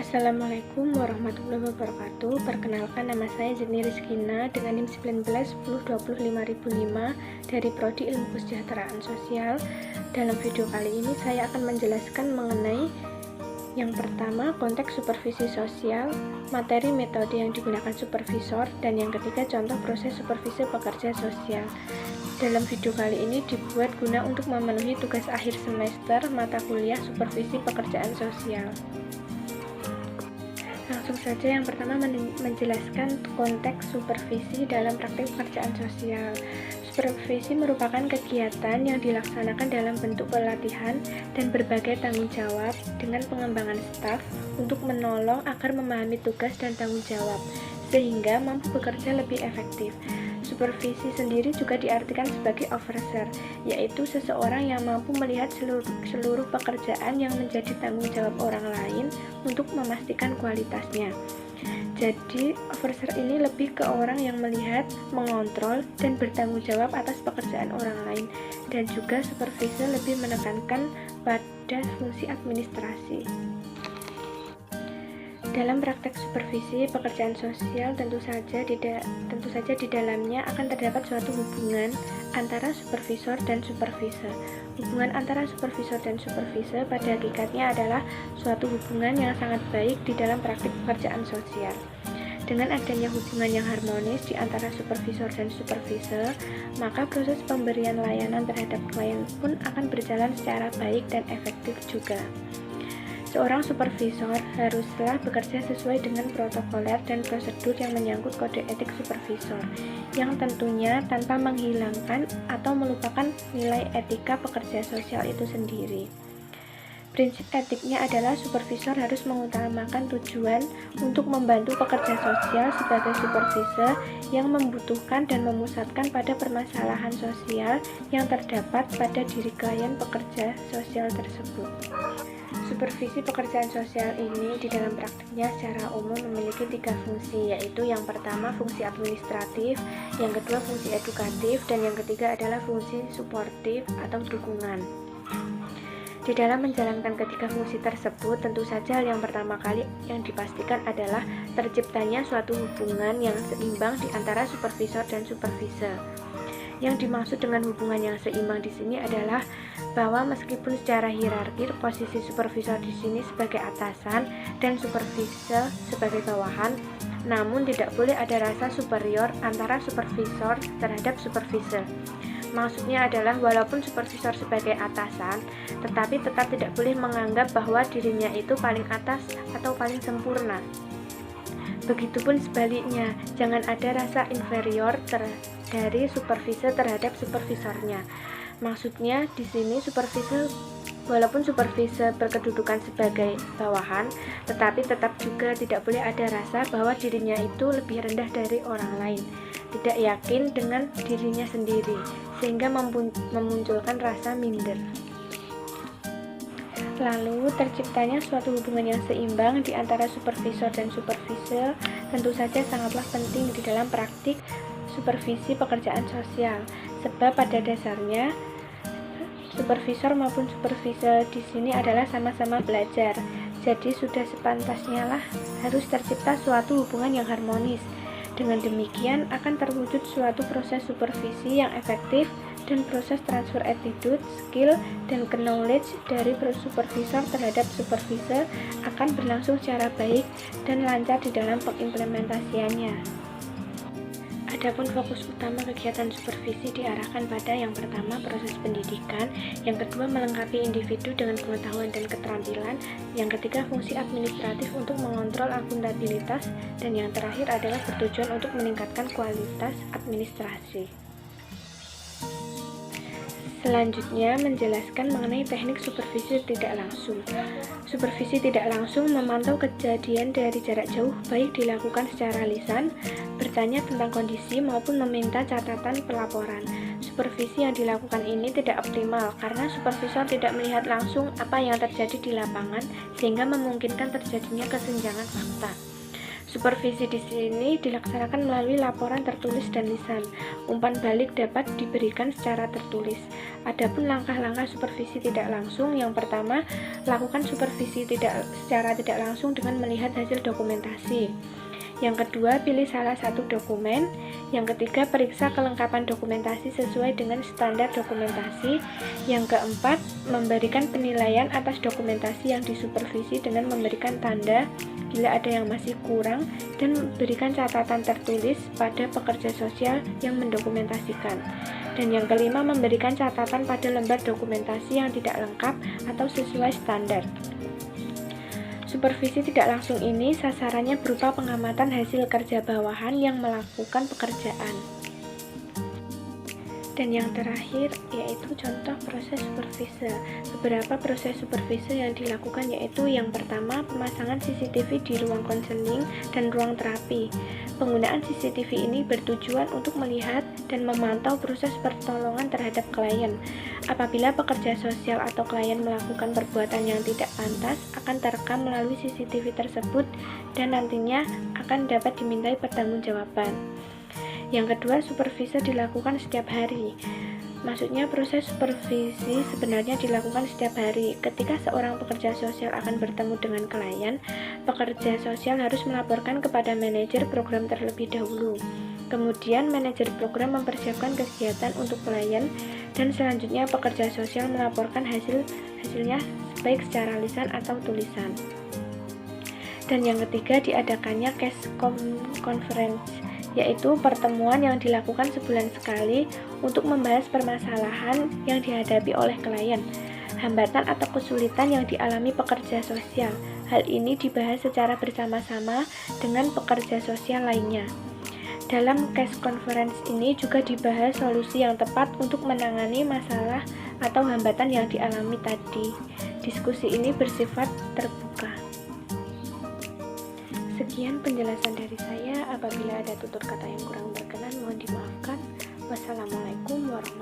Assalamualaikum warahmatullahi wabarakatuh. Perkenalkan, nama saya Zeni Rizkina dengan NIM 1910205005 dari Prodi Ilmu Kesejahteraan Sosial. Dalam video kali ini saya akan menjelaskan mengenai yang pertama, konteks supervisi sosial, materi metode yang digunakan supervisor, dan yang ketiga, contoh proses supervisi pekerja sosial. Dalam video kali ini dibuat guna untuk memenuhi tugas akhir semester mata kuliah supervisi pekerjaan sosial. Langsung saja, yang pertama menjelaskan konteks supervisi dalam praktik pekerjaan sosial. Supervisi merupakan kegiatan yang dilaksanakan dalam bentuk pelatihan dan berbagai tanggung jawab dengan pengembangan staf untuk menolong agar memahami tugas dan tanggung jawab, sehingga mampu bekerja lebih efektif. Supervisi sendiri juga diartikan sebagai overseer, yaitu seseorang yang mampu melihat seluruh pekerjaan yang menjadi tanggung jawab orang lain untuk memastikan kualitasnya. Jadi, overseer ini lebih ke orang yang melihat, mengontrol, dan bertanggung jawab atas pekerjaan orang lain, dan juga supervisor lebih menekankan pada fungsi administrasi. Dalam praktek supervisi pekerjaan sosial tentu saja di dalamnya akan terdapat suatu hubungan antara supervisor dan supervisor. Hubungan antara supervisor dan supervisor pada hakikatnya adalah suatu hubungan yang sangat baik di dalam praktik pekerjaan sosial. Dengan adanya hubungan yang harmonis di antara supervisor dan supervisor, maka proses pemberian layanan terhadap klien pun akan berjalan secara baik dan efektif juga. Seorang supervisor haruslah bekerja sesuai dengan protokoler dan prosedur yang menyangkut kode etik supervisor, yang tentunya tanpa menghilangkan atau melupakan nilai etika pekerja sosial itu sendiri. Prinsip etiknya adalah supervisor harus mengutamakan tujuan untuk membantu pekerja sosial sebagai supervisor yang membutuhkan dan memusatkan pada permasalahan sosial yang terdapat pada diri klien pekerja sosial tersebut. Supervisi pekerjaan sosial ini di dalam praktiknya secara umum memiliki 3 fungsi, yaitu yang pertama fungsi administratif, yang kedua fungsi edukatif, dan yang ketiga adalah fungsi suportif atau dukungan. Di dalam menjalankan ketiga fungsi tersebut, tentu saja yang pertama kali yang dipastikan adalah terciptanya suatu hubungan yang seimbang di antara supervisor dan supervisor. Yang dimaksud dengan hubungan yang seimbang di sini adalah bahwa meskipun secara hierarki posisi supervisor di sini sebagai atasan dan supervisor sebagai bawahan, namun tidak boleh ada rasa superior antara supervisor terhadap supervisor. Maksudnya adalah walaupun supervisor sebagai atasan, tetapi tetap tidak boleh menganggap bahwa dirinya itu paling atas atau paling sempurna. Begitupun sebaliknya, jangan ada rasa inferior dari supervisor terhadap supervisornya. Maksudnya di sini supervisor, walaupun supervisor berkedudukan sebagai bawahan, tetapi tetap juga tidak boleh ada rasa bahwa dirinya itu lebih rendah dari orang lain, tidak yakin dengan dirinya sendiri, sehingga memunculkan rasa minder. Lalu, terciptanya suatu hubungan yang seimbang di antara supervisor dan supervisor tentu saja sangatlah penting di dalam praktik supervisi pekerjaan sosial, sebab pada dasarnya supervisor maupun supervisor di sini adalah sama-sama belajar. Jadi sudah sepantasnya lah harus tercipta suatu hubungan yang harmonis. Dengan demikian akan terwujud suatu proses supervisi yang efektif dan proses transfer attitude, skill, dan knowledge dari supervisor terhadap supervisor akan berlangsung secara baik dan lancar di dalam pengimplementasiannya. Adapun fokus utama kegiatan supervisi diarahkan pada yang pertama proses pendidikan, yang kedua melengkapi individu dengan pengetahuan dan keterampilan, yang ketiga fungsi administratif untuk mengontrol akuntabilitas, dan yang terakhir adalah bertujuan untuk meningkatkan kualitas administrasi. Selanjutnya menjelaskan mengenai teknik supervisi tidak langsung. Supervisi tidak langsung memantau kejadian dari jarak jauh, baik dilakukan secara lisan, bertanya tentang kondisi, maupun meminta catatan pelaporan. Supervisi yang dilakukan ini tidak optimal karena supervisor tidak melihat langsung apa yang terjadi di lapangan, sehingga memungkinkan terjadinya kesenjangan fakta. Supervisi di sini dilaksanakan melalui laporan tertulis dan lisan. Umpan balik dapat diberikan secara tertulis. Adapun langkah-langkah supervisi tidak langsung, yang pertama, lakukan supervisi secara tidak langsung dengan melihat hasil dokumentasi. Yang kedua, pilih salah satu dokumen. Yang ketiga, periksa kelengkapan dokumentasi sesuai dengan standar dokumentasi. Yang keempat, memberikan penilaian atas dokumentasi yang disupervisi dengan memberikan tanda bila ada yang masih kurang dan memberikan catatan tertulis pada pekerja sosial yang mendokumentasikan. Dan yang kelima, memberikan catatan pada lembar dokumentasi yang tidak lengkap atau sesuai standar. Supervisi tidak langsung ini sasarannya berupa pengamatan hasil kerja bawahan yang melakukan pekerjaan. Dan yang terakhir yaitu contoh proses supervise. Beberapa proses supervise yang dilakukan yaitu yang pertama, pemasangan CCTV di ruang konseling dan ruang terapi. Penggunaan CCTV ini bertujuan untuk melihat dan memantau proses pertolongan terhadap klien. Apabila pekerja sosial atau klien melakukan perbuatan yang tidak pantas, akan terekam melalui CCTV tersebut dan nantinya akan dapat dimintai pertanggungjawaban. Yang kedua, supervisi dilakukan setiap hari. Maksudnya proses supervisi sebenarnya dilakukan setiap hari. Ketika seorang pekerja sosial akan bertemu dengan klien, pekerja sosial harus melaporkan kepada manajer program terlebih dahulu. Kemudian manajer program mempersiapkan kegiatan untuk klien dan selanjutnya pekerja sosial melaporkan hasilnya baik secara lisan atau tulisan. Dan yang ketiga, diadakannya case conference, yaitu pertemuan yang dilakukan sebulan sekali untuk membahas permasalahan yang dihadapi oleh klien, hambatan atau kesulitan yang dialami pekerja sosial. Hal ini dibahas secara bersama-sama dengan pekerja sosial lainnya. Dalam case conference ini juga dibahas solusi yang tepat untuk menangani masalah atau hambatan yang dialami tadi. Diskusi ini bersifat terbuka. Sekian penjelasan dari saya. Apabila ada tutur kata yang kurang berkenan, mohon dimaafkan. Wassalamualaikum warahmatullahi wabarakatuh.